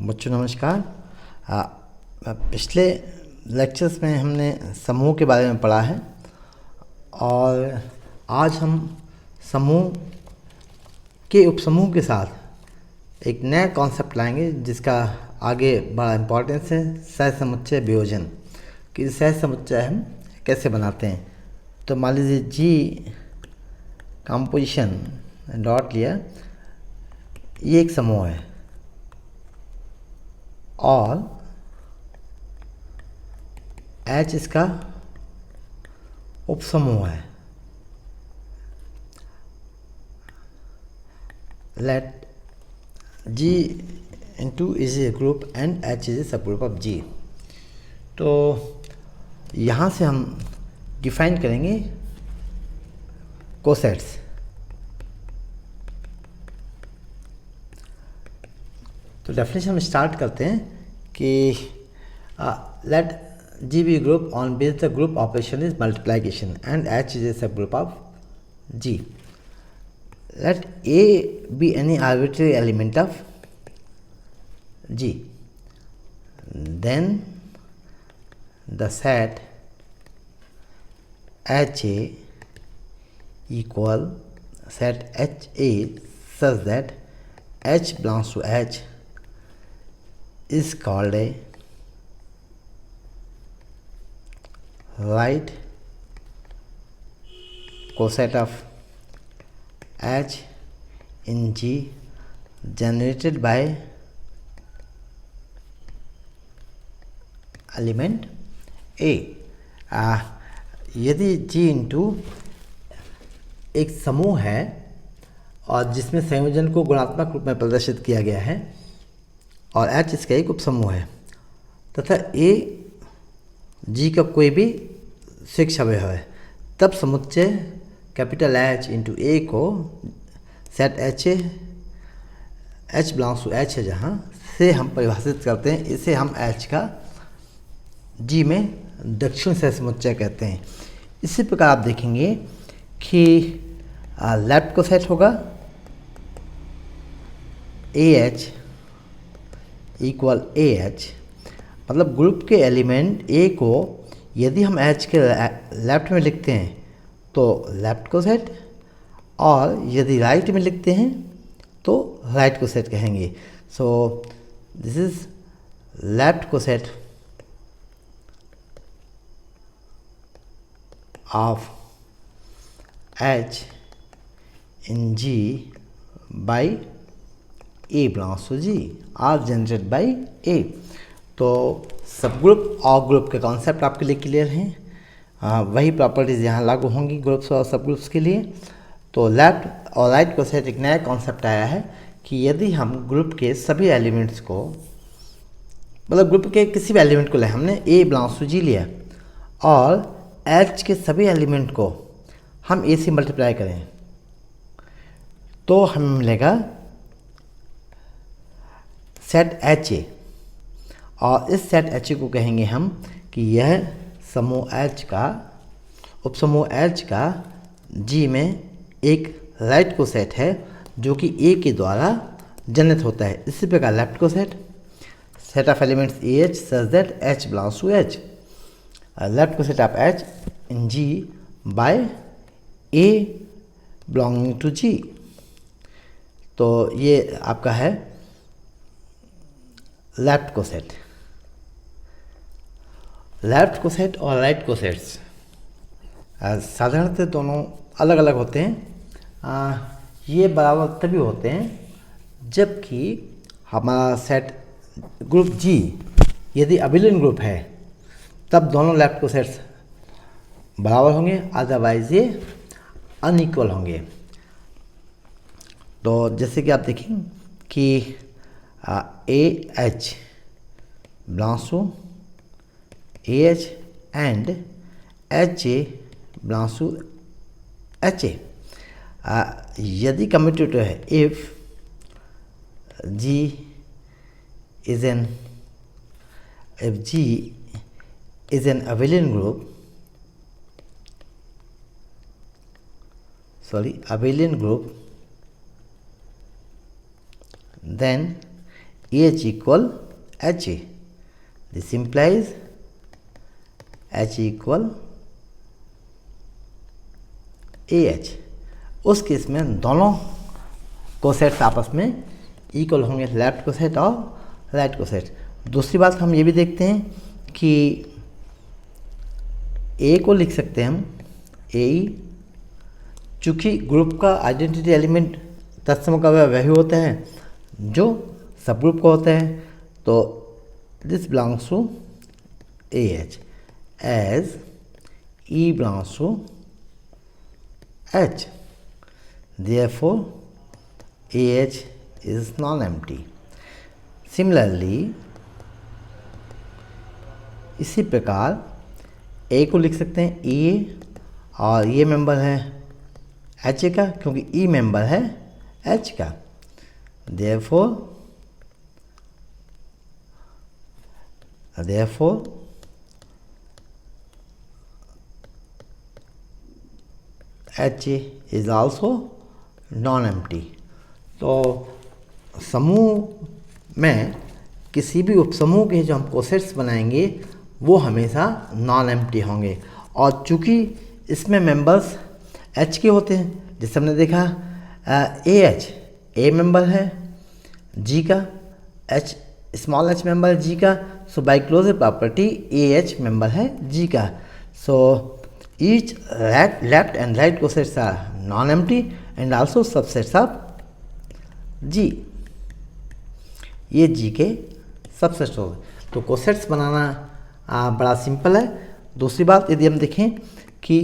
बच्चों नमस्कार। पिछले लेक्चर्स में हमने समूह के बारे में पढ़ा है और आज हम समूह के उपसमूह के साथ एक नया कॉन्सेप्ट लाएंगे जिसका आगे बड़ा इम्पोर्टेंस है, सहसमुच्चय वियोजन। कि सहसमुच्चय हम कैसे बनाते हैं। तो मान लीजिए जी कंपोजिशन डॉट लिया, ये एक समूह है और H इसका उपसमूह है। Let G into is a group and H is a subgroup of G। तो यहाँ से हम डिफाइन करेंगे कोसेट्स। तो डेफिनेशन में स्टार्ट करते हैं कि late G be group on which the group operation is multiplication and H is a subgroup of G। Let A be any arbitrary element of G, then the set HA equal set HA such that H belongs to H is called a right coset of H in G generated by element A। यदि G into एक समूह है और जिसमें संयोजन को गुणात्मक रूप में प्रदर्शित किया गया है और H इसका एक उपसमूह है तथा A G का कोई भी शीर्ष अवयव है, तब समुच्चय कैपिटल H इंटू A को set H belongs to H है जहाँ से हम परिभाषित करते हैं। इसे हम H का G में दक्षिण सहसमुच्चय कहते हैं। इसी प्रकार आप देखेंगे कि लेफ्ट को सेट होगा AH इक्वल AH, मतलब ग्रुप के एलिमेंट A को यदि हम H के लेफ्ट में लिखते हैं तो लेफ्ट को सेट, और यदि राइट में लिखते हैं तो राइट को सेट कहेंगे। सो दिस इज लेफ्ट को set of H in G by A belongs to G are generated by A। तो सब ग्रुप और ग्रुप के कॉन्सेप्ट आपके लिए क्लियर हैं। वही प्रॉपर्टीज़ यहाँ लागू होंगी ग्रुप्स और सब ग्रुप्स के लिए। तो लेफ्ट और राइट को सेट एक नया कॉन्सेप्ट आया है कि यदि हम ग्रुप के सभी एलिमेंट्स को, मतलब ग्रुप के किसी भी एलिमेंट को लें, हमने A बिलोंग्स टू G लिया और H के सभी एलिमेंट को हम A से मल्टीप्लाई करें तो हमें मिलेगा सेट HA, और इस सेट HA को कहेंगे हम कि यह समूह H का उपसमूह H का G में एक राइट को सेट है जो कि A के द्वारा जनित होता है। इसी प्रकार left coset of elements AH such that H belongs to H। Left coset of H in G by A belonging to G। तो ये आपका है left coset. Left coset और राइट को सेट्स साधारणतः दोनों अलग अलग होते हैं। ये बराबर तभी होते हैं जबकि हमारा सेट ग्रुप G यदि अभिन्न ग्रुप है तब दोनों लेफ्ट को सेट्स बराबर होंगे, अदरवाइज ये अनइक्वल होंगे। तो जैसे कि आप देखें कि AH belongs to AH and HA belongs to HA। यदि कम्यूटेटिव है, if G is an abelian group, then H equal HA. This implies H equal AH. उस केस में दोनों कोसेट्स आपस में इक्वल होंगे, लेफ्ट कोसेट और राइट कोसेट। दूसरी बात हम ये भी देखते हैं कि ए को लिख सकते हैं हम ए, चूँकि ग्रुप का आइडेंटिटी एलिमेंट तत्सम का वही होता है जो सब ग्रुप का होता है, तो this belongs to A H as E belongs to H, therefore AH is non-empty. Similarly, इसी प्रकार A को लिख सकते हैं E, और ये मेंबर है HA का, क्योंकि E मेंबर है H का। therefore HA is also non-empty। तो समूह में किसी भी उपसमूह के जो हम कोसेट्स बनाएंगे वो हमेशा नॉन एम्प्टी होंगे, और चूँकि इसमें मेंबर्स H के होते हैं, जैसे हमने देखा AH A मेंबर है G का, H स्मॉल h मेंबर है G का, so by closure property AH member है G का। So each left and right cosets are non empty and also subsets of G। ये G के subsets हो गए। तो कोसेट्स बनाना बड़ा सिंपल है। दूसरी बात, यदि हम देखें कि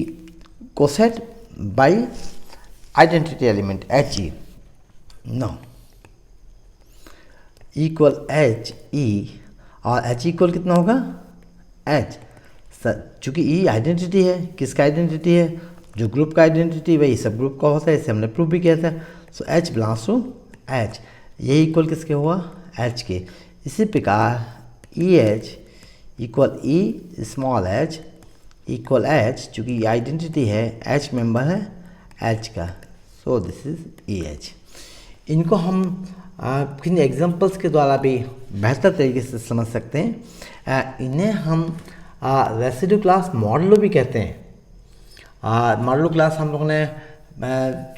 coset by identity element HE no equal HE, और H इक्वल कितना होगा H, चूँकि E आइडेंटिटी है, किसका आइडेंटिटी है, जो ग्रुप का आइडेंटिटी वही सब ग्रुप का होता है, इसे हमने प्रूव भी किया था। सो H बिलोंग्स टू H, ये इक्वल किसके हुआ H के। इसी प्रकार EH equal E small h equal H, चूँकि आइडेंटिटी है H मेंबर है H का, सो दिस इज EH। इनको हम किन एग्जांपल्स के द्वारा भी बेहतर तरीके से समझ सकते हैं। इन्हें हम रेसिड्यू क्लास मॉडलो भी कहते हैं। मॉडलो क्लास हम लोगों ने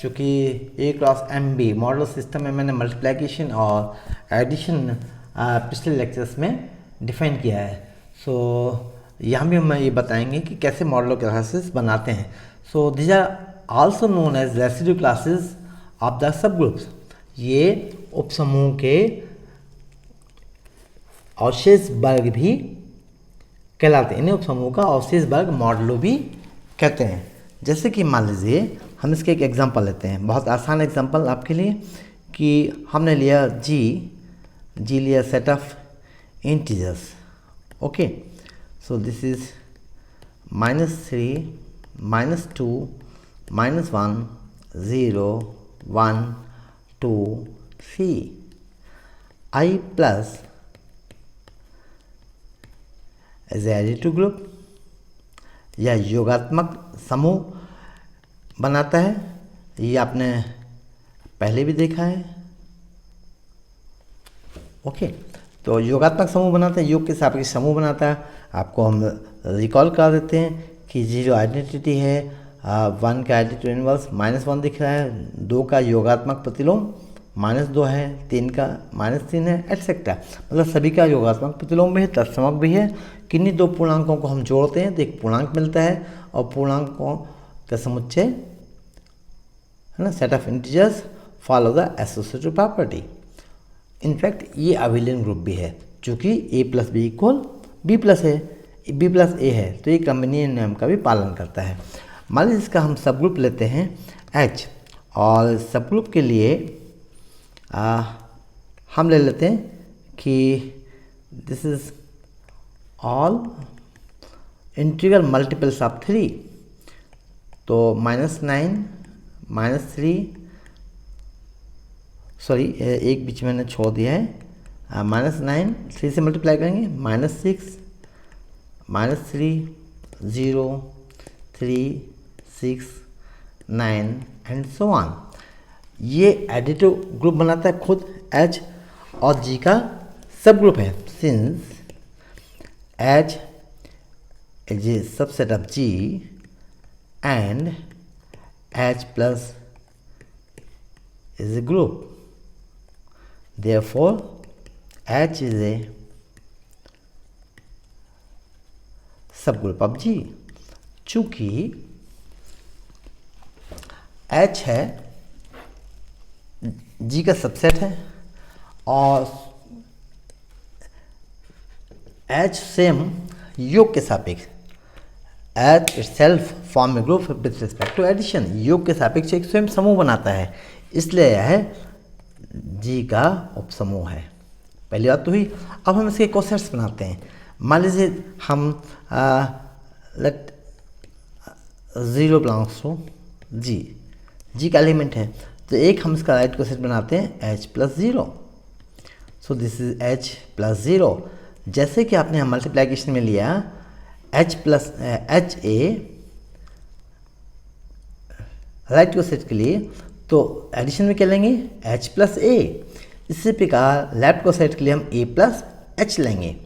चूँकि ए क्लास MB मॉडलो सिस्टम में मैंने मल्टीप्लिकेशन और एडिशन पिछले लेक्चर्स में डिफाइन किया है। सो यहाँ भी हम ये बताएंगे कि कैसे मॉडलो क्लासेस बनाते हैं। So these are also known as residue classes of the subgroups. ये उपसमूह के अवशेष वर्ग भी कहलाते हैं। इन्हें उपसमूह का अवशेष वर्ग मॉडलो भी कहते हैं। जैसे कि मान लीजिए हम इसके एक एग्जांपल लेते हैं, बहुत आसान एग्जांपल आपके लिए, कि हमने लिया G लिया set of integers. Okay, so this is -3 -2 -1 0 1 2 3 I plus as additive group या योगात्मक समूह बनाता है। ये आपने पहले भी देखा है। ओके, तो योगात्मक समूह बनाता है, योग के सापेक्ष समूह बनाता है। आपको हम रिकॉल करा देते हैं कि जीरो आइडेंटिटी है, 1 का एडिटिव इनवर्स -1 दिख रहा है, 2 का योगात्मक प्रतिलोम -2 है, 3 का -3 है, एटसेट्रा। मतलब सभी का योगात्मक प्रतिलोम भी है, तत्समक भी है। किन्हीं दो पूर्णांकों को हम जोड़ते हैं तो एक पूर्णांक मिलता है, और पूर्णांकों का समुच्चय है ना, set of integers follow the associative property. In fact ये अबिलियन ग्रुप भी है, चूँकि A+B इक्वल B+ है, B+A है, तो ये कॉम्बिनेशन नियम का भी पालन करता है। मान लीजिए इसका हम सब ग्रुप लेते हैं H, और सब ग्रुप के लिए हम ले लेते हैं कि this is all integral multiples of 3। तो -9 -3, सॉरी एक बीच में मैंने छोड़ दिया है, -9 3 से मल्टीप्लाई करेंगे, -6 -3 0 3 6 9 एंड सो ऑन। ये एडिटिव ग्रुप बनाता है खुद H और G का सब ग्रुप है, since H is a subset of G and H plus is a group, therefore H is a subgroup of G। चूंकि H है G का सबसेट है और H सेम योग के सापेक्ष, H itself form a group with respect to addition, योग के सापेक्ष एक स्वयं समूह बनाता है, इसलिए यह G का उपसमूह है। पहली बात तो हुई। अब हम इसके कोसेट्स बनाते हैं। मान लीजिए हम लेट 0 बिलोंग्स टू G का एलिमेंट है, तो एक हम इसका राइट कोसेट बनाते हैं H plus 0। So this is H plus 0। जैसे कि आपने हम मल्टीप्लिकेशन में लिया H plus HA right coset के लिए, तो एडिशन में क्या लेंगे H प्लस A। इसी प्रकार लेफ्ट कोसेट के लिए हम A प्लस H लेंगे।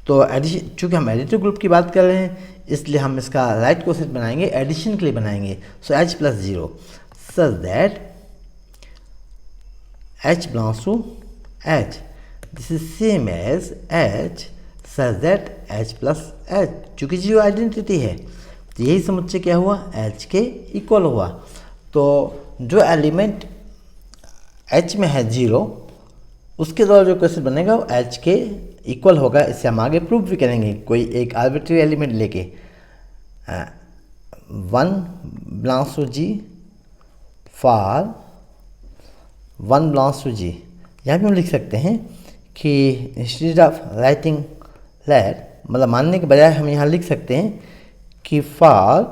तो एडिशन, चूँकि हम एडिटिव ग्रुप की बात कर रहे हैं इसलिए हम इसका राइट कोसेट बनाएंगे, एडिशन के लिए बनाएंगे। So H plus 0 such that H belongs to H। This is same as H such that H plus H। चूँकि जीरो आइडेंटिटी है तो यही समुच्चय क्या हुआ, H के इक्वल हुआ। तो जो एलिमेंट H में है 0, उसके द्वारा जो क्वेश्चन बनेगा वो H के इक्वल होगा। इससे हम आगे प्रूव भी करेंगे। कोई एक आर्बिट्री एलिमेंट लेके 1 belongs to G for 1 belongs to G। यहाँ भी हम लिख सकते हैं कि इंस्टेड ऑफ राइटिंग लेट, मतलब मानने के बजाय हम यहाँ लिख सकते हैं कि for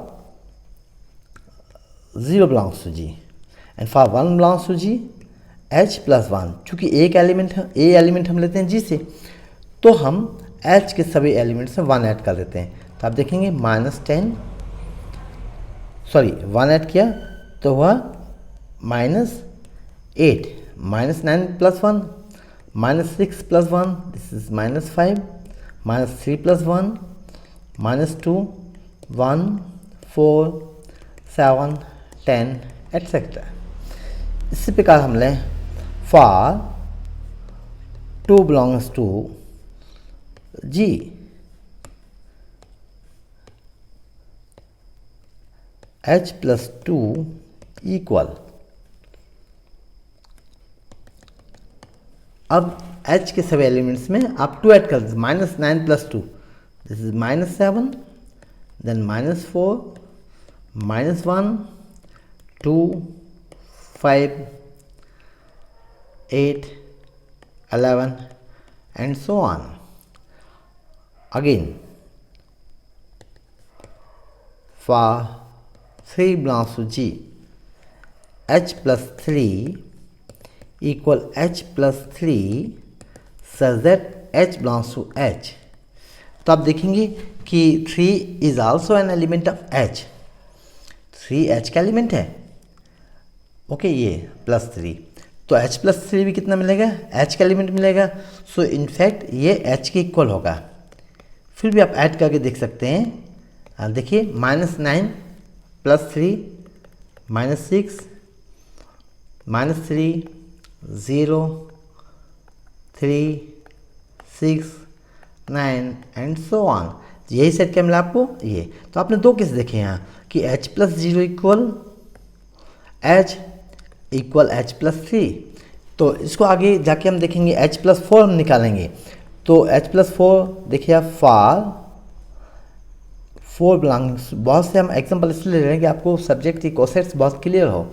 0 belongs to G and for 1 belongs to G H plus 1। चूँकि एक एलिमेंट है, A एलिमेंट हम लेते हैं G से, तो हम H के सभी एलिमेंट्स में 1 ऐड कर देते हैं। तो आप देखेंगे -10 1 ऐड किया तो हुआ -8, -9 plus 1, -6 plus 1 this is -5, -3 plus 1 -2 1 4 7 10 etcetera. इसी प्रकार हम लें for 2 belongs to G H plus 2 equal. अब H के सभी एलिमेंट्स में आप 2 ऐड कर दीजिए, -9 plus 2 this is -7 then -4 -1 2 5 8 11 and so on. Again for 3 belongs to G H plus 3 equal H plus 3 such that H belongs to H। तो आप देखेंगे कि 3 is also an element of H। 3 H का element है, okay ये +3, तो H plus 3 भी कितना मिलेगा, H का एलिमेंट मिलेगा। सो इनफैक्ट ये H के इक्वल होगा। फिर भी आप ऐड करके देख सकते हैं। देखिए -9 प्लस 3 -6 -3 0 3 6 9 एंड सो ऑन। यही सेट क्या मिला आपको, ये। तो आपने 2 केस देखे यहाँ कि H plus 0 equal H equal H plus 3। तो इसको आगे जाके हम देखेंगे H प्लस 4 हम निकालेंगे। तो H प्लस 4 देखिए आप फॉर 4 बिलोंग्स, बहुत से हम एग्जांपल इसलिए ले रहे हैं कि आपको सब्जेक्ट की कॉन्सेप्ट्स बहुत क्लियर हो।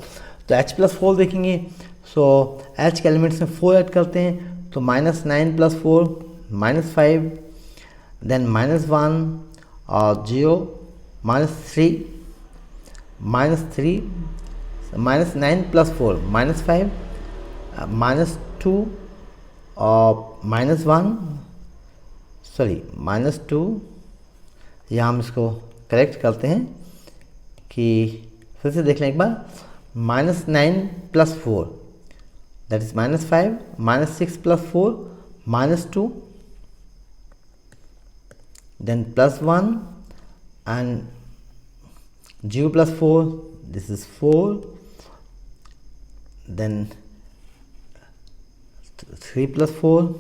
तो H प्लस 4 देखेंगे, सो H के एलिमेंट्स में 4 ऐड करते हैं, तो -9 प्लस 4 -5 देन -1 और 0 -3 -9 प्लस 4 -5 -2 और -2। यहाँ हम इसको करेक्ट करते हैं कि फिर से देख लें एक बार। -9 plus 4 that is -5 -6 plus 4 -2, then +1, and 0 plus 4, this is 4, then 3 plus 4,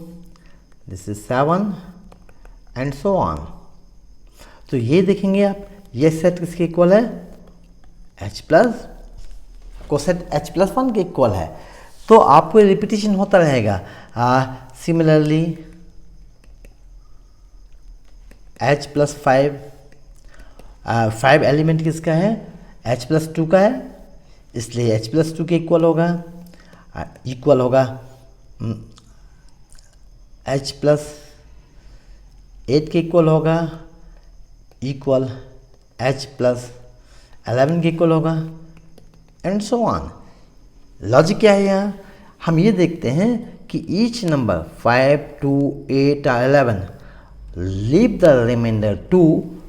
this is 7, and so on. तो ये देखेंगे आप, ये सेट किसके इक्वल है? H प्लस कोसेट H+1 के इक्वल है। तो आपको रिपीटिशन होता रहेगा। सिमिलरली H+5, 5 एलिमेंट किसका है? H+2 का है, इसलिए H+2 के इक्वल होगा, H+8 के इक्वल होगा, इक्वल H+11 के इक्वल होगा, एंड सो ऑन। लॉजिक क्या है यहाँ? हम ये देखते हैं कि ईच नंबर 5, 2, 8 और 11 leave the remainder 2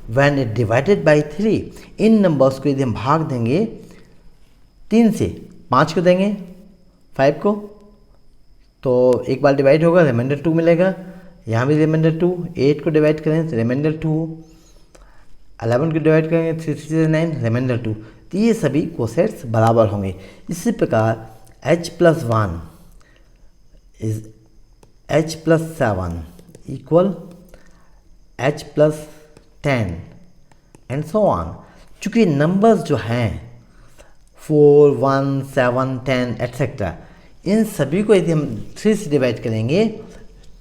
when it divided by 3। इन नंबर्स को यदि हम भाग देंगे 3 से, 5 को देंगे 5 को, तो एक बार डिवाइड होगा, रिमाइंडर 2 मिलेगा। यहाँ भी रिमाइंडर 2, 8 को डिवाइड करें तो रिमाइंडर 2, 11 को डिवाइड करेंगे 3 से 9, रिमाइंडर 2। तो ये सभी कोसेट्स बराबर होंगे। इसी प्रकार H+1 is H+7 equal H+10 and so on. चूँकि नंबर्स जो हैं 4, 1, 7, 10 एट्सेट्रा, इन सभी को यदि हम 3 से डिवाइड करेंगे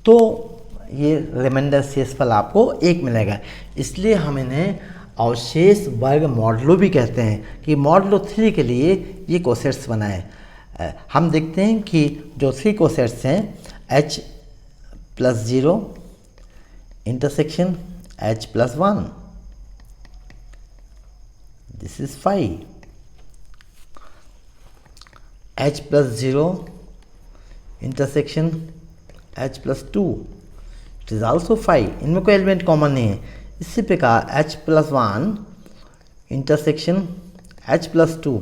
तो ये रिमाइंडर शेषफल आपको 1 मिलेगा। इसलिए हम इन्हें अवशेष वर्ग मॉडलो भी कहते हैं कि मॉडलो 3 के लिए ये कोसेट्स बनाए। हम देखते हैं कि जो 3 कोसेट्स हैं H+0 intersection H+1, this is 5, H+0 intersection H+2, it is also 5। इनमें कोई एलिमेंट कॉमन नहीं है। इसी प्रकार H+1 इंटरसेक्शन H+2,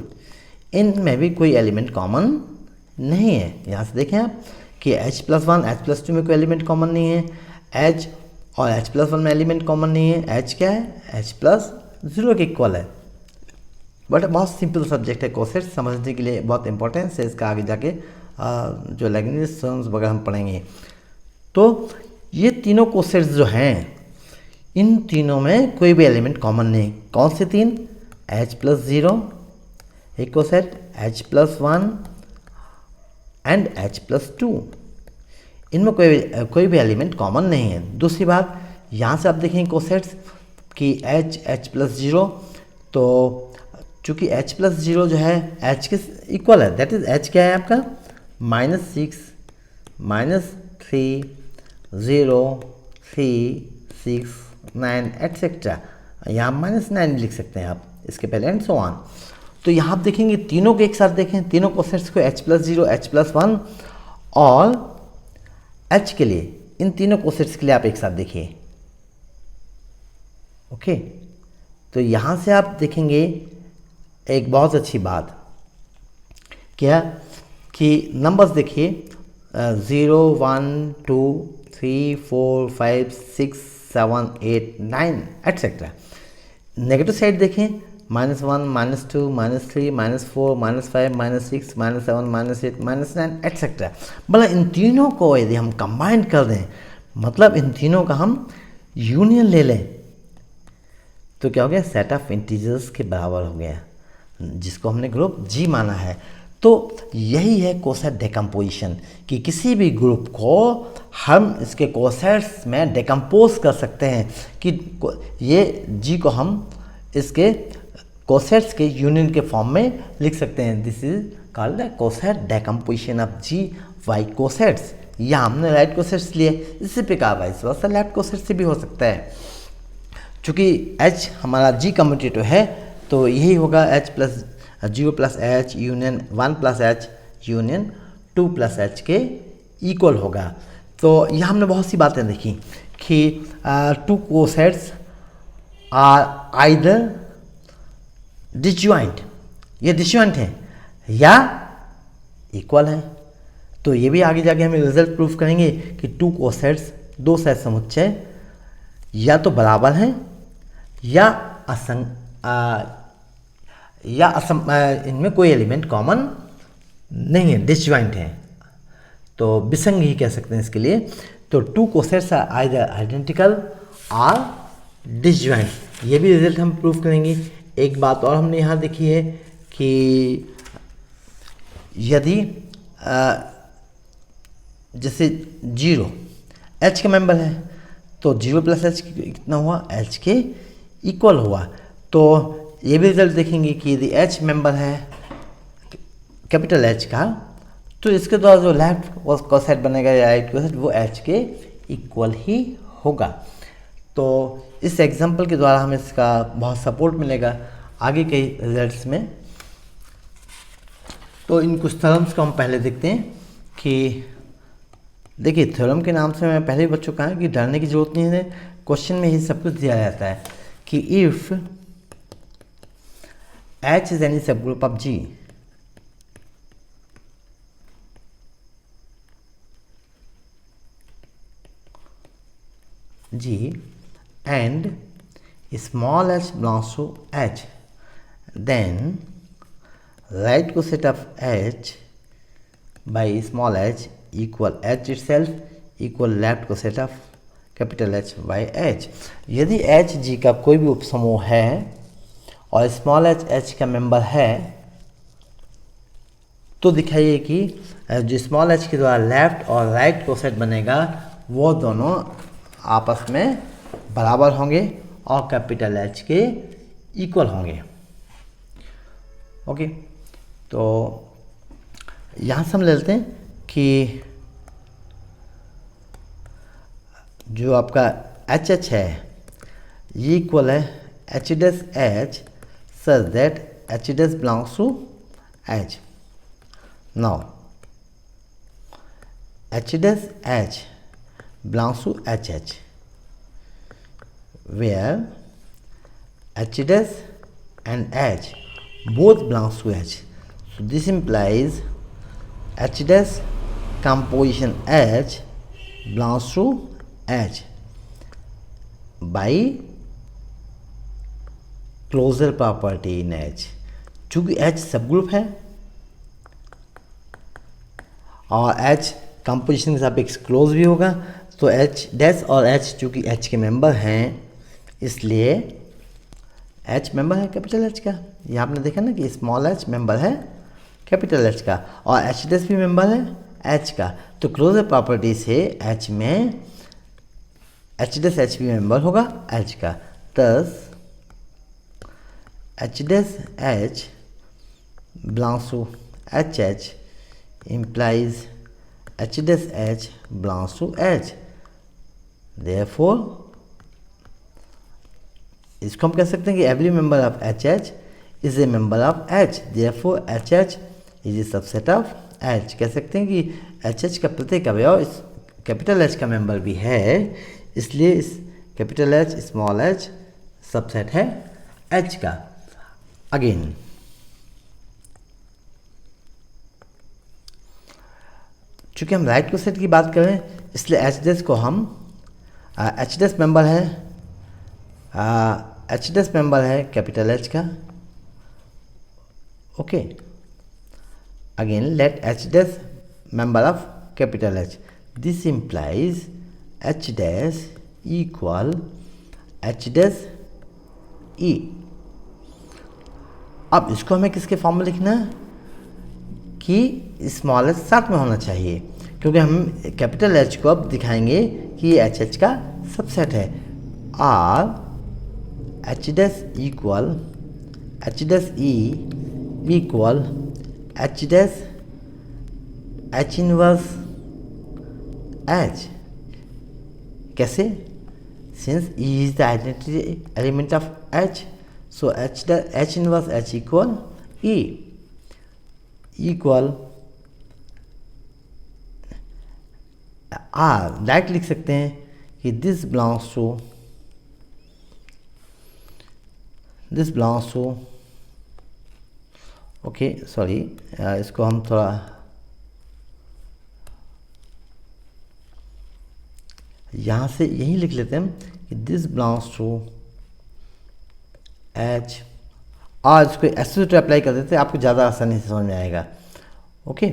इनमें भी कोई एलिमेंट कॉमन नहीं है। यहाँ से देखें आप कि H+1 H+2 में कोई एलिमेंट कॉमन नहीं है, H और H+1 में एलिमेंट कॉमन नहीं है। H क्या है? H+0 के इक्वल है। बट बहुत सिंपल सब्जेक्ट है, कोसेट्स समझने के लिए बहुत इंपॉर्टेंस है इसका। आगे जाके जो लैग्रेंज टर्म्स वगैरह हम पढ़ेंगे। तो ये तीनों कोसेट्स जो हैं, इन तीनों में कोई भी एलिमेंट कॉमन नहीं। कौन से 3? H+0 एक कोसेट, H+1 एंड H+2, इनमें कोई भी एलिमेंट कॉमन नहीं है। दूसरी बात, यहाँ से आप देखें कोसेट्स कि H+0, तो चूँकि H+0 जो है H के इक्वल है, दैट इज H क्या है आपका? -6, -3, 0, 3, 6, 9 एट्सेट्रा। यहाँ -9 लिख सकते हैं आप इसके पहले, एंड सो ऑन। तो यहाँ आप देखेंगे तीनों को एक साथ देखें, तीनों कोसेट्स को H+0, H+1 और H के लिए, इन तीनों कोसेट्स के लिए आप एक साथ देखिए। ओके, तो यहाँ से आप देखेंगे एक बहुत अच्छी बात क्या कि नंबर्स देखिए 0, 1, 2, 3, 4, 5, 6, 7, 8, 9 एट्सेट्रा। नेगेटिव साइड देखें -1, -2, -3, -4, -5, -6, -7, -8, -9 एट्सेट्रा। मतलब इन तीनों को यदि हम कंबाइन कर दें, मतलब इन तीनों का हम यूनियन ले लें, तो क्या हो गया? सेट ऑफ इंटीजर्स के बराबर हो गया, जिसको हमने ग्रुप G माना है। तो यही है कोसेट डेकम्पोजिशन कि किसी भी ग्रुप को हम इसके कोसेट्स में डेकम्पोज कर सकते हैं कि ये G को हम इसके कोसेट्स के यूनियन के फॉर्म में लिख सकते हैं। This is called the coset decomposition of G by cosets. या हमने राइट कोसेट्स लिए, इसी प्रकार वाइस वर्सा लेफ्ट कोसेट्स से भी हो सकता है। चूँकि H हमारा G कम्यूटेटिव है, तो यही होगा H+0 + H union 1 + H union 2 + H के इक्वल होगा। तो यहाँ हमने बहुत सी बातें देखी कि 2 कोसेट्स आर आइदर डिसजॉइंट, ये डिसजॉइंट हैं या इक्वल हैं। तो ये भी आगे जाके हम रिजल्ट प्रूफ करेंगे कि टू कोसेट्स, दो सेट समुच्चय या तो बराबर हैं या इनमें कोई एलिमेंट कॉमन नहीं है, डिसजॉइंट है, तो विसंग ही कह सकते हैं इसके लिए। तो two cosets are either identical और डिसजॉइंट, ये भी रिजल्ट हम प्रूफ करेंगे। एक बात और हमने यहाँ देखी है कि यदि जैसे 0 h का मेंबर है तो 0 प्लस h कितना हुआ, h के इक्वल हुआ। तो ये भी रिजल्ट देखेंगे कि यदि h मेंबर है कैपिटल H का, तो इसके द्वारा जो लेफ्ट कोसेट बनेगा या राइट कोसेट वो h के इक्वल ही होगा। तो इस एग्जांपल के द्वारा हमें इसका बहुत सपोर्ट मिलेगा आगे के रिजल्ट्स में। तो इन कुछ थ्योरम्स को हम पहले देखते हैं कि देखिए, थ्योरम के नाम से मैं पहले ही बच्चों कहा कि डरने की जरूरत नहीं है, क्वेश्चन में ही सब कुछ दिया जाता है कि इफ H इज एनी सब group of G and small h belongs to H, then right coset of H by small h equal H itself equal left coset of capital H by H। यदि H G का कोई भी उपसमूह है और small h का member है तो दिखाइए कि जो स्मॉल h के द्वारा लेफ्ट और राइट कोसेट बनेगा वो दोनों आपस में बराबर होंगे और कैपिटल H के इक्वल होंगे। ओके, तो यहाँ से हम ले लेते हैं कि जो आपका HH है ये इक्वल है H dash H such that H dash belongs to H। Now H dash H belongs to HH where H dash and H both belongs to H. So this implies H dash composition H belongs to H by closure property in H। चूंकि H सब group है और H composition के सापेक्ष close भी होगा, तो H dash और H चूँकि H के मेंबर हैं इसलिए H मेंबर है कैपिटल H का। ये आपने देखा ना कि स्मॉल h मेंबर है कैपिटल H का और H डैश भी मेंबर है H का। तो क्लोजर प्रॉपर्टी से H में H डैश H भी मेंबर होगा H का। thus H dash H belongs to HH implies H dash H belongs to H। Therefore इसको हम कह सकते हैं कि every member of HH is a member of H। Therefore HH is a subset of H। कह सकते हैं कि HH का प्रत्येक अवयव इस कैपिटल H का मेंबर भी है, इसलिए इस capital H small h subset है H का। अगेन चूँकि हम राइट कोसेट की बात करें इसलिए H डैश को हम H डैश मेंबर है H डैश मेंबर है कैपिटल H का। Okay, again let H dash member of capital H, this implies H dash equal H dash E। अब इसको हमें किसके फॉर्म में लिखना है कि स्मॉल h साथ में होना चाहिए, क्योंकि हम कैपिटल H को अब दिखाएंगे कि ये HH का सबसेट है। और H dash equal H dash E equal H dash H inverse H। कैसे? Since E is the identity element of H, so H inverse H equal E equal direct लिख सकते हैं कि this belongs to okay sorry, इसको हम थोड़ा यहाँ से यही लिख लेते हैं कि दिस बिलोंग्स टू एच, और इसको एसोसिएटिव अप्लाई कर देते हैं, आपको ज़्यादा आसानी से समझ में आएगा। ओके,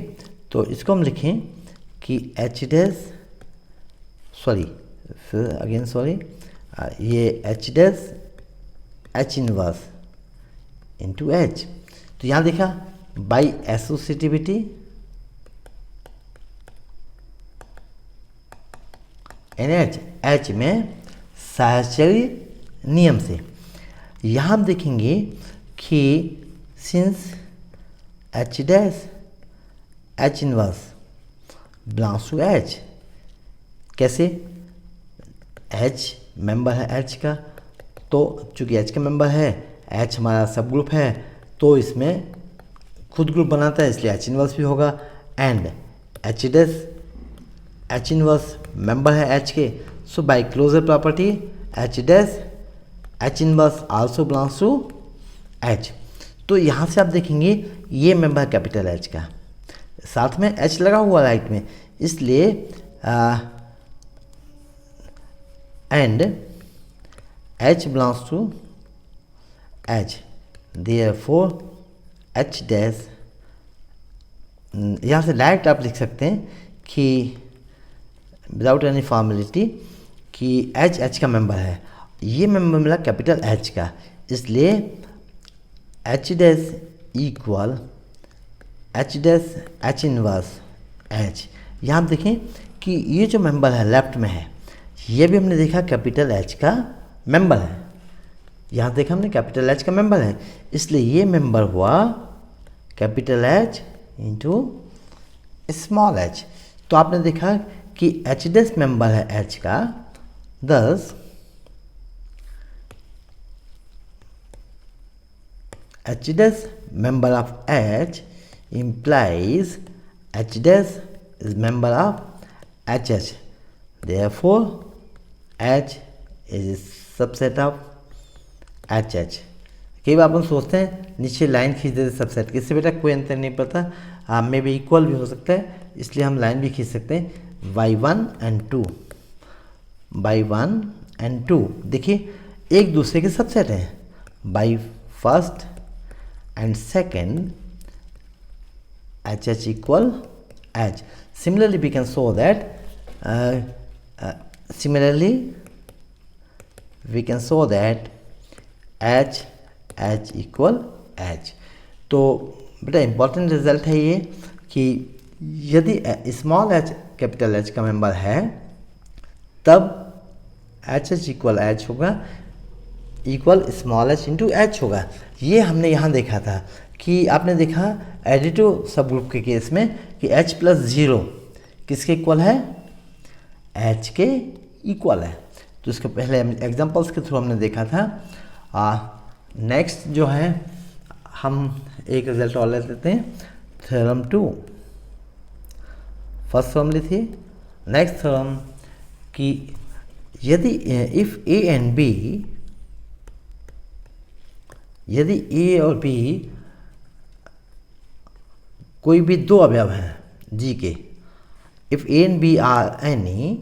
तो इसको हम लिखें कि एच डैश, सॉरी फिर अगेन सॉरी, ये H dash H inverse into H. तो यहाँ देखा by associativity in H, H में साहचर्य नियम से। यहाँ हम देखेंगे कि since H dash H inverse belongs to H, कैसे, एच मेंबर है एच का, तो चूंकि एच का मेंबर है, एच हमारा सब ग्रुप है, तो इसमें खुद ग्रुप बनाता है, इसलिए एच इनवर्स भी होगा। And H dash H inverse member है एच के, so by closure property H dash H inverse also belongs to H. तो यहाँ से आप देखेंगे ये मेंबर है कैपिटल एच का, साथ में एच लगा हुआ राइट में, इसलिए and H belongs to H, therefore H dash, यहाँ से डायरेक्ट आप लिख सकते हैं कि विदाउट एनी फॉर्मेलिटी कि एच एच का मेंबर है, ये मेंबर मिला कैपिटल एच का, इसलिए H dash equal H dash H inverse H. यहाँ आप देखें कि ये जो मेंबर है लेफ्ट में है, ये भी हमने देखा कैपिटल एच का मेंबर है, यहाँ देखा हमने कैपिटल एच का मेंबर है, इसलिए ये मेंबर हुआ capital H into small H. तो आपने देखा कि एच डैश मेंबर है एच का, thus H dash member of H implies H dash is member of HH. Therefore, H is subset of HH. कई बार अपन सोचते हैं नीचे लाइन खींच देते सबसेट, इससे बेटा कोई अंतर नहीं पड़ता, में भी इक्वल भी हो सकता है, इसलिए हम लाइन भी खींच सकते हैं y1 and 2, y1 and 2 देखिए एक दूसरे के सबसेट हैं, by first and second HH equal H. Similarly, we can show that H H equal H. तो बेटा इम्पॉर्टेंट रिजल्ट है ये कि यदि स्मॉल h कैपिटल H का मेंबर है तब HH इक्वल H होगा, equal small h into H होगा। ये हमने यहाँ देखा था कि आपने देखा एडिटिव सब ग्रुप के केस में कि h प्लस 0 किसके इक्वल है, h के इक्वल है। तो इसके पहले एग्जांपल्स के थ्रू हमने देखा था। नेक्स्ट जो है हम एक रिजल्ट और ले लेते हैं, थ्योरम 2। फर्स्ट थ्योरम ली थी, नेक्स्ट थ्योरम कि यदि इफ ए एंड बी, यदि ए और बी कोई भी दो अवयव हैं जी के, if A and B are any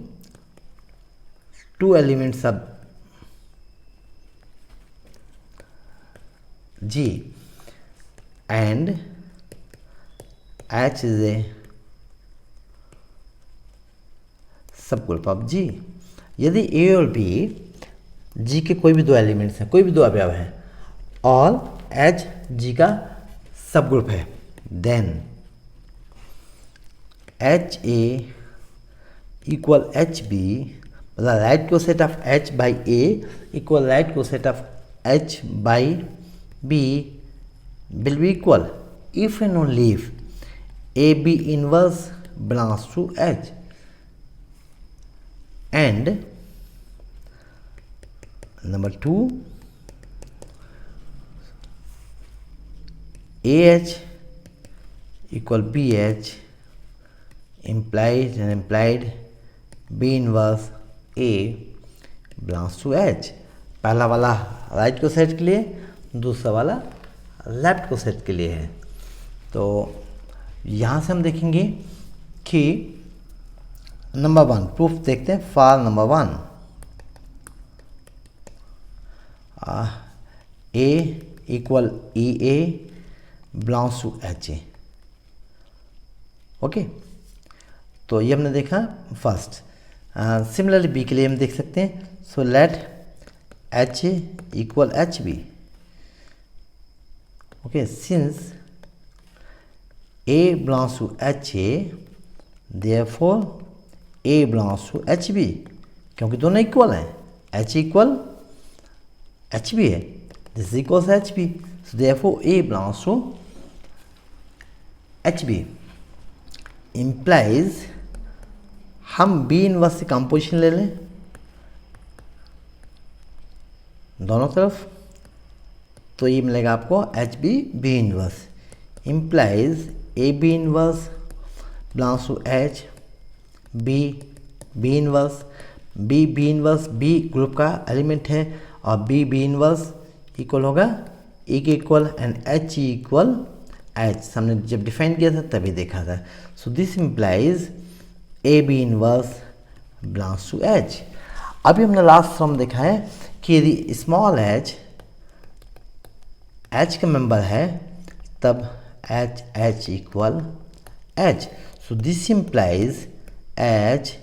two elements of G and H is a subgroup of जी। यदि ए और बी जी के कोई भी दो एलिमेंट्स हैं, कोई भी दो अवयव हैं और एच जी का सब ग्रुप है, देन एच ए इक्वल एच बी, मतलब right coset of H by a equal right coset of H by b will be equal if and only if a B inverse belongs to H and number 2 AH equal BH implies and implied B inverse A belongs to H। पहला वाला right को set के लिए, दूसरा वाला left को set के लिए है। तो यहाँ से हम देखेंगे कि नंबर वन प्रूफ देखते हैं for number one. A equal E A belongs to H A. Okay, तो ये हमने देखा फर्स्ट। सिमिलरली बी के लिए हम देख सकते हैं। So let H A equal H B. Okay, since A belongs to H A therefore A belongs to H B, क्योंकि दोनों इक्वल हैं। एच इक्वल एच बी है, this equals H B, so therefore A belongs to H B. Implies हम B inverse से composition ले लें दोनों तरफ, तो ये मिलेगा आपको H B B inverse. Implies A B inverse belongs to H B B inverse. B B inverse B group का एलिमेंट है और बी बी इनवर्स इक्वल होगा ए के equal and H equal H. हमने जब डिफाइन किया था तभी देखा था। So this implies A B inverse belongs to H. अभी हमने लास्ट सम देखा है कि यदि स्मॉल एच एच का मेंबर है तब H H equal H. So this implies H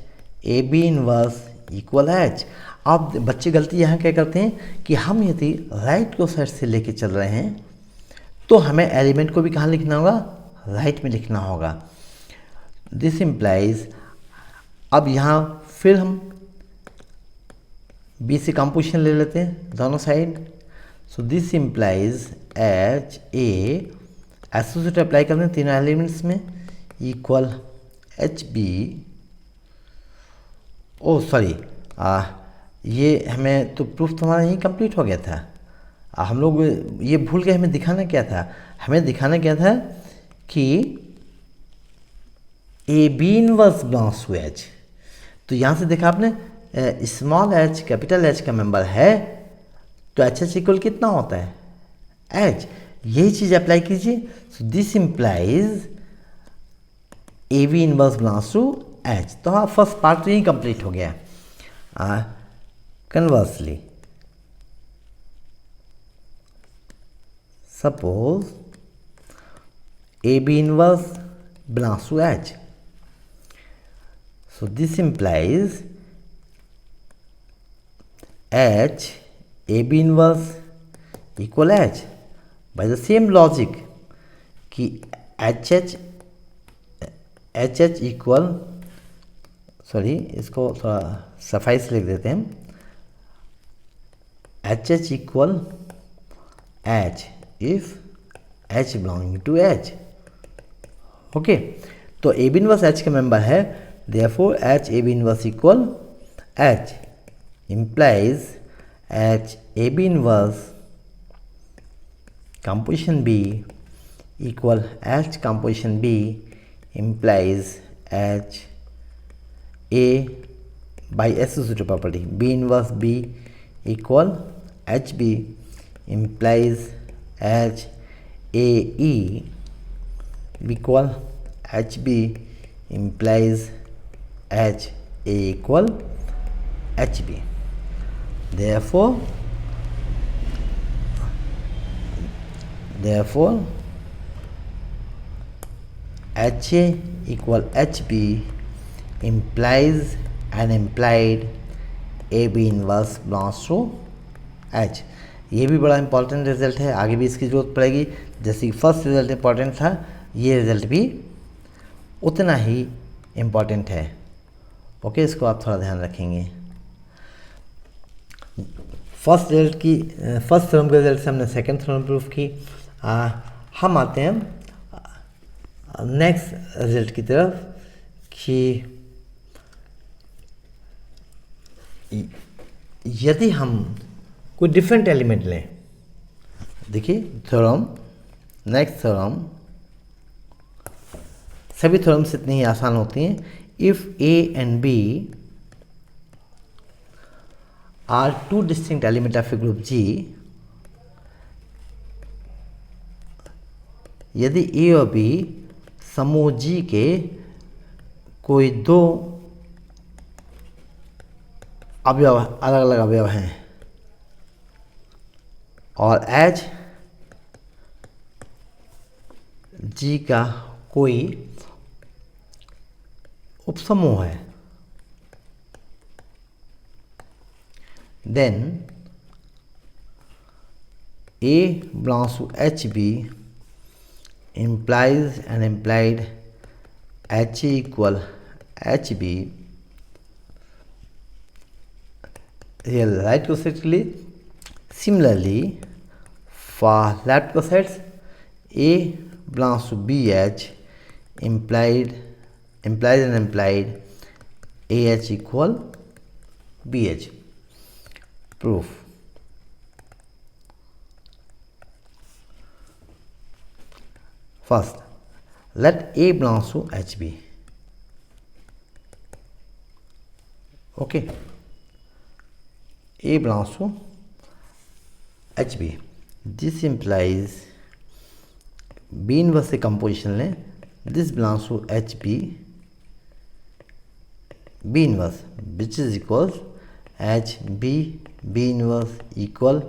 A B inverse equal H. अब बच्चे गलती यहाँ क्या करते हैं कि हम यदि राइट को साइड से लेके चल रहे हैं तो हमें एलिमेंट को भी कहाँ लिखना होगा, राइट में लिखना होगा। दिस इम्प्लाइज, अब यहाँ फिर हम बी से कंपोजिशन ले लेते हैं दोनों side. So this implies H A associate apply करते हैं तीनों एलिमेंट्स में इक्वल एच बी। ओ सॉरी, ये हमें तो प्रूफ तो हमारा यही कंप्लीट हो गया था। हम लोग ये भूल गए, हमें दिखाना क्या था, हमें दिखाना क्या था कि A B inverse belongs to H. तो यहाँ से देखा आपने स्मॉल एच कैपिटल एच का मेंबर है तो एच एच इक्वल कितना होता है एच। यही चीज़ अप्लाई कीजिए। So this implies A B inverse belongs to H. तो हाँ, फर्स्ट पार्ट तो यही कंप्लीट हो गया। Conversely suppose AB inverse belongs to H. So this implies H AB inverse equal H. By the same logic कि HH equal, sorry इसको थोड़ा सफाई से लिख देते हैं, HH equal H if H belonging to H। Okay, तो A B inverse H का मेंबर है, therefore H A B inverse equal H. Implies H A B inverse composition B equal H composition B implies H A by associative property B inverse B equal H B implies H A E equal H B implies H A equal H B. Therefore H A equal H B implies an implied A B inverse belongs to H। ये भी बड़ा important result है, आगे भी इसकी ज़रूरत पड़ेगी। जैसे कि फर्स्ट रिजल्ट इंपॉर्टेंट था, ये रिजल्ट भी उतना ही इम्पॉर्टेंट है। ओके, इसको आप थोड़ा ध्यान रखेंगे। फर्स्ट थ्योरम के रिजल्ट से हमने सेकंड थ्योरम प्रूफ की। हम आते हैं नेक्स्ट रिजल्ट की तरफ कि यदि हम कोई डिफरेंट एलिमेंट लें। देखिए थ्योरम, नेक्स्ट थ्योरम, सभी थ्योरम्स इतनी ही आसान होती हैं। If A and B are two distinct element of a group G, यदि ए और बी समूह जी के कोई दो अवयव, अलग अलग अवयव हैं, और एज जी का कोई उपसमूह है, then A belongs to HB implies and implied HA equal HB. Here right cosets के लिए similarly for left cosets A belongs to BH implies and implied AH equal BH. Proof. First, let A belongs to HB. Okay. A belongs to HB. This implies B inverse से composition लें. This belongs to HB. B inverse, which is equals HB B inverse equal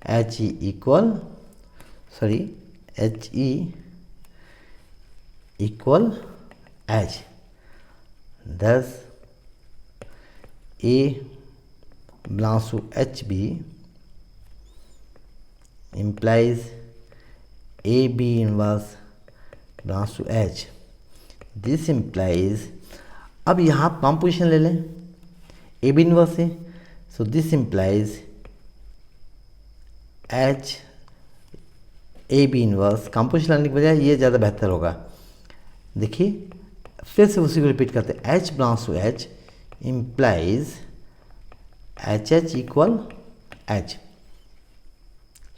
HE equal HE equal H. Thus A belongs to HB implies AB inverse belongs to H. This implies, अब यहाँ composition ले लें AB inverse से, सो this implies H AB inverse. Composition लाने के बजाय ये ज़्यादा बेहतर होगा. देखिए फिर से उसी को रिपीट करते हैं. H belongs to H implies HH equal H.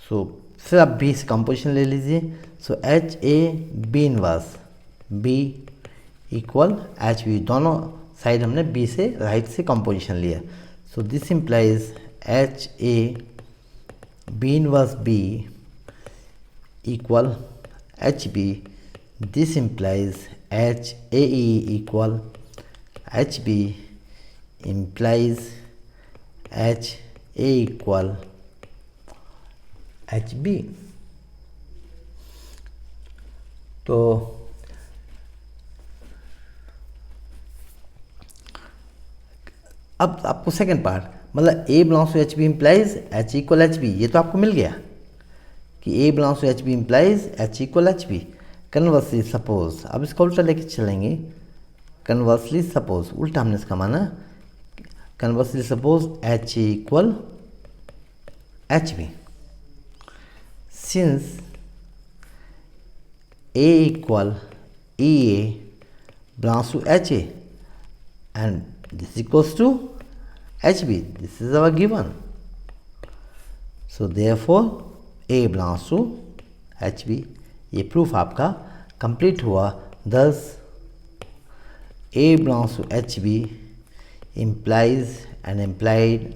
So फिर आप B से कंपोजिशन ले लीजिए. So H A B inverse B equal H B. दोनों साइड हमने B से राइट से कंपोजिशन लिया. So this implies H A B inverse B equal H B. This implies H A E equal H B implies H A equal H B. तो अब आपको second part, मतलब A belongs to H B implies H equal H B. ये तो आपको मिल गया कि A belongs to H B implies H equal H B. Conversely suppose, अब इसका उल्टा लेके चलेंगे. कन्वर्सली सपोज, उल्टा हमने इसका माना. Conversely suppose H equal H B. Since A equal E A belongs to H A and this equals to H B, this is our given. So therefore A belongs to H B. ये proof आपका complete हुआ. Thus A belongs to H B implies and implied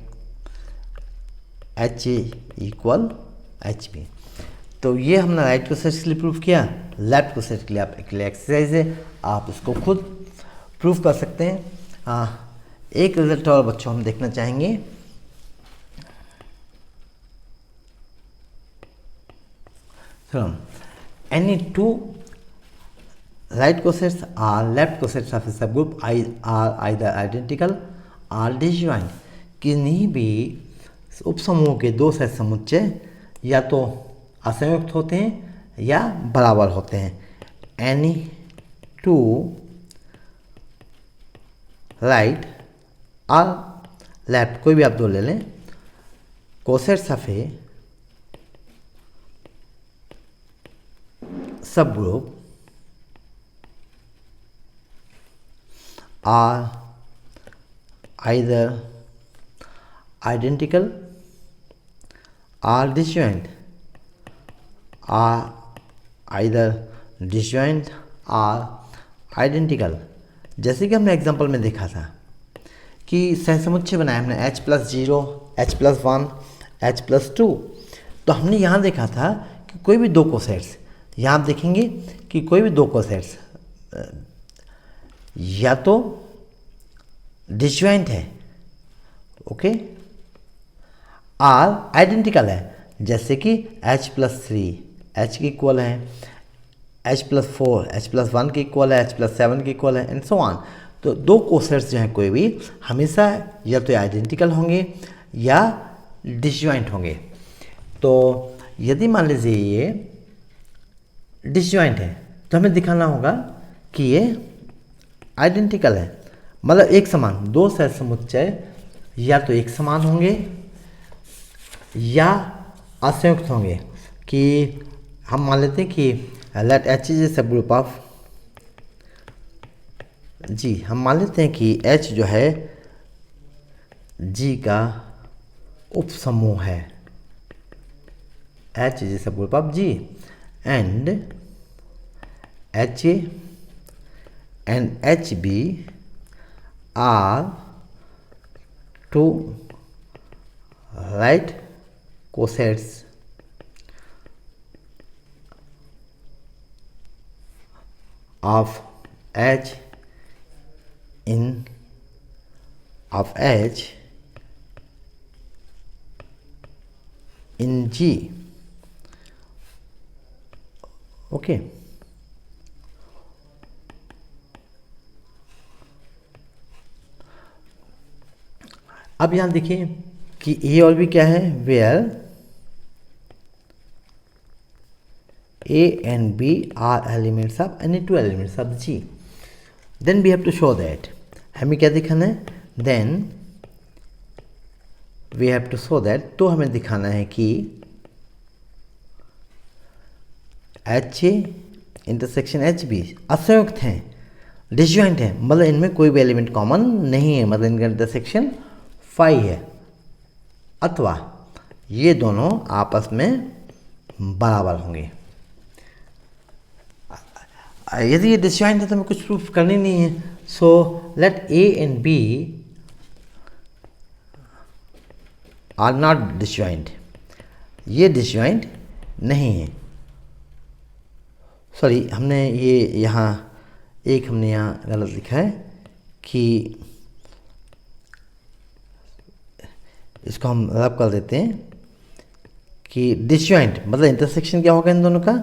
H A equal H B. तो ये हमने right को set के लिए proof किया. लेफ्ट को सेट के लिए आप एक एक्सरसाइज है, आप इसको खुद प्रूफ कर सकते हैं. एक रिजल्ट और बच्चों हम देखना चाहेंगे. Any two right cosets or left cosets of a subgroup are either identical or disjoint. किन्हीं भी उपसमूह के दो सह समुच्चय या तो असंयुक्त होते हैं या बराबर होते हैं. Any two right or left, कोई भी आप दो ले लें, cosets of a subgroup are either identical or disjoint, are either disjoint or identical. जैसे कि हमने एग्जांपल में देखा था कि सहसमुच्चय बनाया हमने H+0, H+1, H+2. तो हमने यहाँ देखा था कि कोई भी दो कोसेट्स, यहाँ आप देखेंगे कि कोई भी दो कोसेट्स या तो डिसजॉइंट है, ओके, आर आइडेंटिकल है, जैसे कि H+3 H के इक्वल है, H+4 H+1 के इक्वल है, H+7 के इक्वल है, एंड सो ऑन। तो दो कोसेट्स जो हैं कोई भी हमेशा या तो आइडेंटिकल होंगे या डिसजॉइंट होंगे। तो यदि मान लीजिए ये डिसजॉइंट है तो हमें दिखाना होगा कि ये आइडेंटिकल है, मतलब एक समान, दो सह समुच्चय या तो एक समान होंगे या असंयुक्त होंगे। कि हम मान लेते हैं कि late H is a subgroup of G, हम मान लेते हैं कि H जो है G का उप समूह है, H is a subgroup of G and HA and HB are two right cosets of H in G, okay. अब यहां देखिए कि ए और बी क्या है, where A and B are elements of any two elements of G, then we have to show that, हमें क्या दिखाना है, then we have to show that, तो हमें दिखाना है कि HA इंटरसेक्शन HB असंयुक्त हैं, डिसजॉइंट हैं, मतलब इनमें कोई भी एलिमेंट कॉमन नहीं है, मतलब इनका इंटरसेक्शन 5 है, अथवा ये दोनों आपस में बराबर होंगे। यदि ये डिसजॉइंट है तो हमें कुछ प्रूफ करनी नहीं है। So let A and B are not disjoint, ये डिसजॉइंट नहीं है। सॉरी, हमने ये यहाँ हमने यहाँ गलत लिखा है कि इसको हम रब कर देते हैं कि डिसजॉइंट मतलब इंटरसेक्शन क्या होगा इन दोनों का,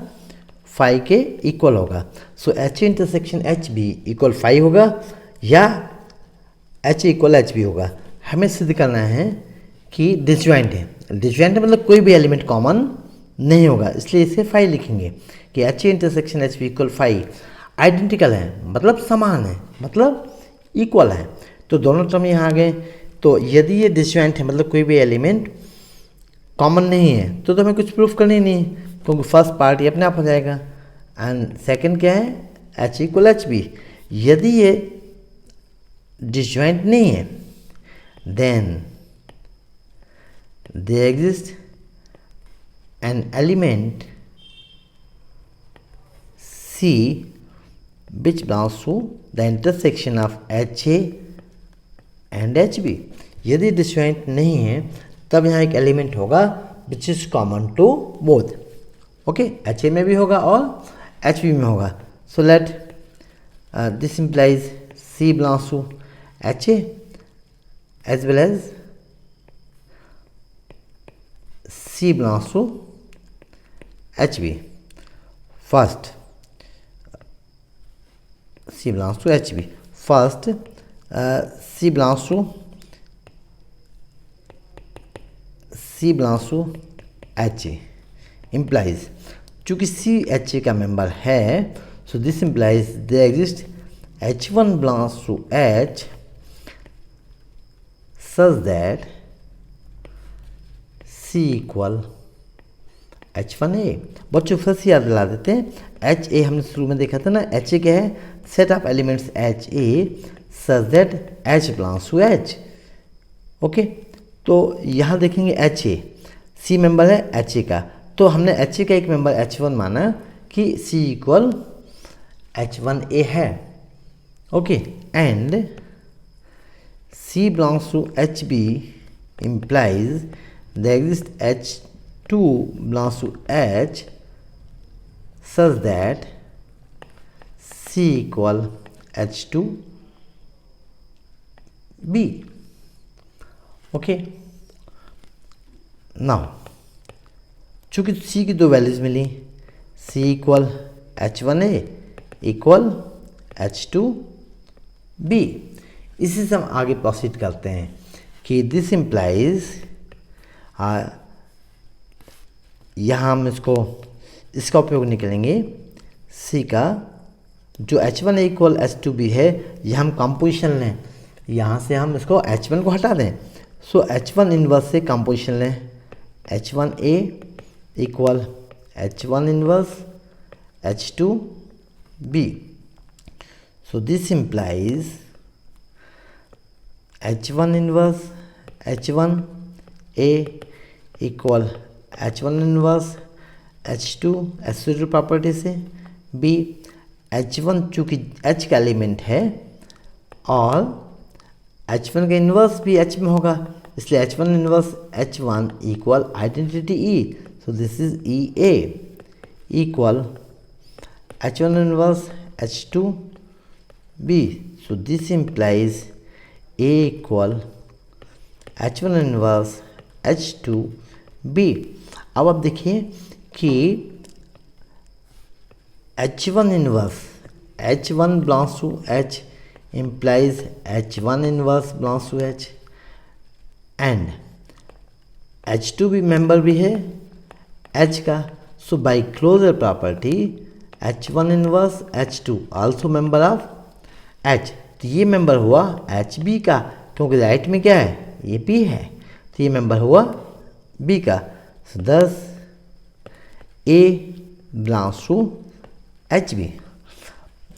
5 के इक्वल होगा। सो H इंटरसेक्शन HB इक्वल 5 होगा या H इक्वल HB होगा। हमें सिद्ध करना है कि डिसजॉइंट है, डिसजॉइंट मतलब कोई भी एलिमेंट कॉमन नहीं होगा, इसलिए इसे 5 लिखेंगे कि H intersection HB equal 5। Identical है मतलब समान है, मतलब इक्वल है, तो दोनों टर्म यहाँ आ गए। तो यदि ये डिसजॉइंट है मतलब कोई भी एलिमेंट कॉमन नहीं है तो हमें कुछ प्रूफ करनी नहीं, क्योंकि फर्स्ट पार्ट ये अपने आप हो जाएगा। एंड सेकंड क्या है, H इक्वल HB, यदि ये डिसजॉइंट नहीं है then they exist an element C which belongs to the intersection of HA and HB। यदि डिसजॉइंट नहीं है तब यहाँ एक एलिमेंट होगा which is common to both, okay, HA में भी होगा और HB में होगा। So let this implies C belongs to HA as well as C belongs to HB। First C belongs to HB, first C belongs to HA implies, चूँकि C HA का member है, so this implies there exists H1 belongs to H such that C equal H1A। बच्चों फिर से याद दिला देते हैं, HA हमने शुरू में देखा था ना, HA क्या है, set of elements HA such that H belongs to H, okay. तो यहाँ देखेंगे HA C मेंबर है HA का, तो हमने HA का एक मेंबर H1 माना कि C इक्वल H1A है, okay. And C belongs to HB implies there exists H2 belongs to H such that C equal H2B, okay. Now चूँकि सी की दो वैल्यूज़ मिली, सी इक्वल H1A इक्वल H2B, इसी से हम आगे प्रोसीड करते हैं कि दिस इम्प्लाइज, यहाँ हम इसका उपयोग निकलेंगे सी का, जो H1A इक्वल H2B है, यह हम कंपोजिशन लें, यहाँ से हम इसको H1 को हटा दें, सो H1 इन्वर्स से कंपोजिशन लें, H1A equal H1 inverse H2B, so this implies H1 inverse H1A equal H1 inverse H2 associative property से, B H1 चूँकि H का एलिमेंट है और H1 का इन्वर्स भी H में होगा, इसलिए H1 inverse H1 equal identity E, so this is EA equal H1 inverse H2B, so this implies A equal H1 inverse H2B। अब आप देखिए कि H1 inverse H1 belongs to H implies H1 inverse belongs to H and H2 भी member भी है H का, so by closure property H1 inverse H2 also member of H, तो ये मेंबर हुआ HB का, क्योंकि राइट में क्या है, ये P है, तो ये मेंबर हुआ B का, so thus A belongs to HB।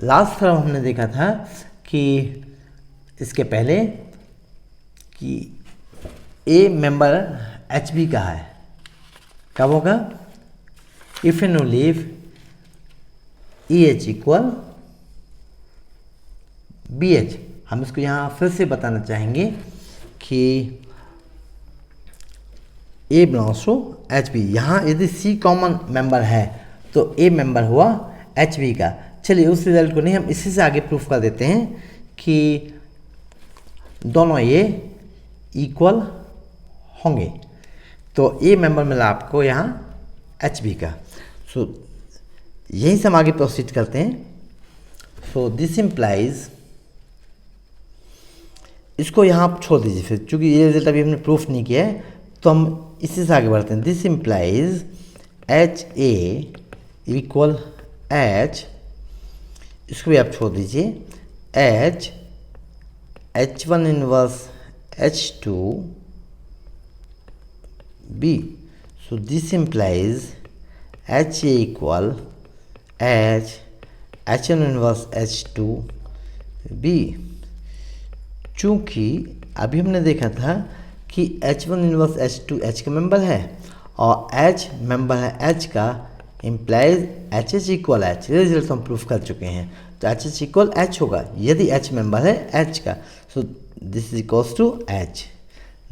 Last तरफ हमने देखा था कि इसके पहले कि A मेंबर HB का है, कब होगा, if and only if EH equal BH। हम इसको यहाँ फिर से बताना चाहेंगे कि A बिलोंग्स टू HB, यहाँ यदि C कॉमन मेंबर है तो A मेंबर हुआ HB का। चलिए उस रिजल्ट को नहीं, हम इसी से आगे प्रूफ कर देते हैं कि दोनों A इक्वल होंगे, तो A मेंबर मिला आपको यहाँ HB का। सो यहीं से हम आगे प्रोसीड करते हैं। सो दिस इम्प्लाइज, इसको यहाँ आप छोड़ दीजिए फिर, चूँकि ये रिजल्ट अभी हमने प्रूफ नहीं किया है तो हम इसी से आगे बढ़ते हैं। This implies HA equal H, इसको भी आप छोड़ दीजिए, H H1 inverse H2B, so this implies HA equal H H1 inverse H2B। चूँकि अभी हमने देखा था कि H1 इनवर्स H2 H का मेंबर है और H मेंबर है H का, इम्प्लाइज HH इक्वल H, ये रिजल्ट हम प्रूफ कर चुके हैं, तो HH इक्वल H होगा यदि H मेंबर है H का, so this is equals to H,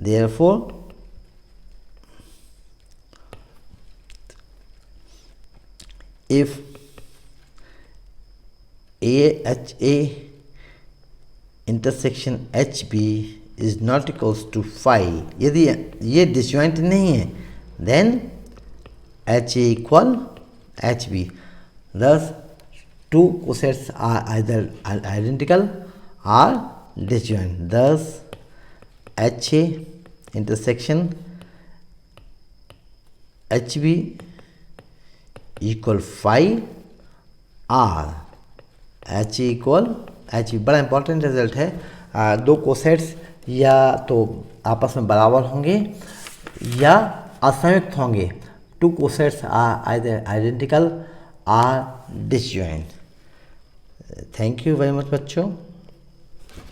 therefore if AHA intersection HB is not equals to phi, यदि ये डिसजॉइंट नहीं है, then HA equal HB, thus two cosets are either identical or disjoint, thus HA intersection HB equal phi R H equal HB। बड़ा important result है, दो cosets या तो आपस में बराबर होंगे या असंयुक्त होंगे, two cosets are either identical or disjoint. Thank you very much बच्चों।